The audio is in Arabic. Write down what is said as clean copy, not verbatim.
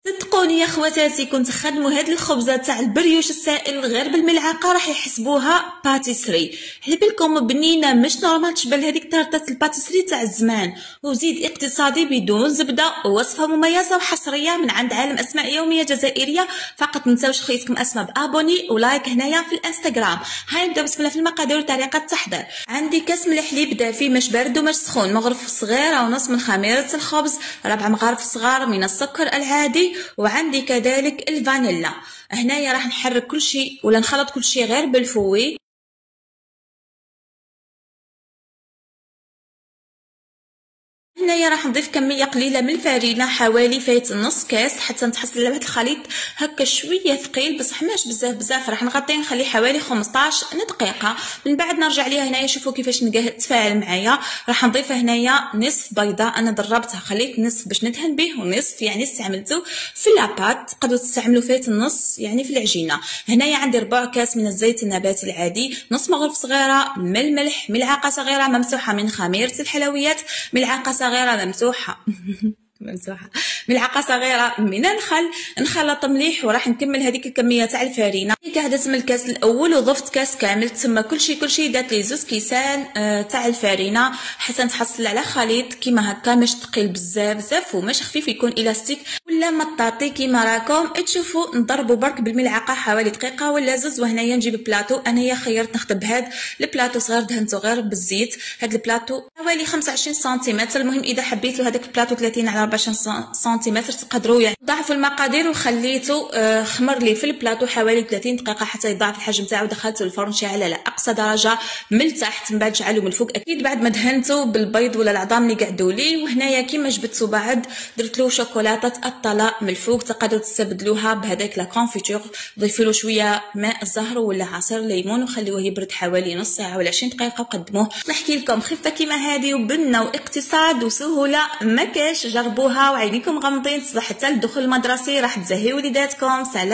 صدقوني يا خواتاتي كنت خدموا هاد الخبزه تاع البريوش السائل غير بالملعقه راح يحسبوها باتيسري. على بالكم بنينه مش نورمال تشبه لهذيك طرطه الباتيسري تاع الزمان، وزيد اقتصادي بدون زبده، ووصفه مميزه وحصريه من عند عالم اسماء يوميه جزائريه. فقط منساوش خيتكم اسماء بابوني ولايك هنايا في الانستغرام. هاي نبداو بسم الله في المقادير وطريقه التحضير. عندي كاس من الحليب دافي مش بارد ومش سخون، مغرف صغيره ونص من خميره الخبز، 4 مغارف صغار من السكر العادي، وعندي كذلك الفانيلا. هنايا راح نحرك كل شيء ولا نخلط كل شيء غير بالفوي. هنايا راح نضيف كميه قليله من الفرينه، حوالي فايت نص كاس، حتى نتحصل على هذا الخليط هكا شويه ثقيل بصح ماش بزاف. راح نغطيه نخليه حوالي 15 دقيقه. من بعد نرجع ليها. هنايا شوفوا كيفاش تفاعل معايا. راح نضيف هنايا نصف بيضه، انا دربتها خليت نصف باش ندهن به، ونصف يعني استعملته في لاباط، تقدروا تستعملوا فايت النص يعني في العجينه. هنايا عندي 4 كاس من الزيت النباتي العادي، نص مغرف صغيره من الملح، ملعقه صغيره ممسوحه من خميره الحلويات، ملعقه صغيره ممسوحه ملعقه صغيره من الخل. نخلط مليح وراح نكمل هذيك الكميه تاع الفرينه. هدت من الكاس الاول وضفت كاس كامل، تسمى كلشي دات لي 2 كيسان تاع الفرينه حتى نتحصل على خليط كيما هكا، مش ثقيل بزاف ومش خفيف، يكون الاستيك ولا مطاطي كيما راكم تشوفوا. نضربوا برك بالملعقه حوالي دقيقه ولا زوز. وهنايا نجيب بلاطو، انايا خيرت نخدم بهذا البلاطو صغير دهنته غير بالزيت. هذا البلاطو حوالي 25 سنتيمتر. المهم اذا حبيتوا هذاك البلاطو 30 على 24 سنتيمتر تقدروا يعني ضاعفوا المقادير وخليته خمر لي في البلاطو حوالي 30 دقيقه حتى يضاعف الحجم تاعو. دخلته الفرن شعل على اقصى درجه من التحت، من بعد شعلو من الفوق اكيد بعد ما دهنته بالبيض ولا العظام اللي قعدوا لي. وهنايا كيما جبدتو بعد درت له شوكولاته الطلاء من الفوق، تقدروا تستبدلوها بهذاك لا كونفيتور. ضيفوا له شويه ماء زهر ولا عصير ليمون وخليوه يبرد حوالي نص ساعه ولا 20 دقيقه وقدموه. نحكي لكم خفه كيما هذه وبنه واقتصاد وسهوله ما كاش، جربوها وعينيكم غمضين. تصبح حتى الدخول المدرسي راح تزهي وليداتكم. سلام.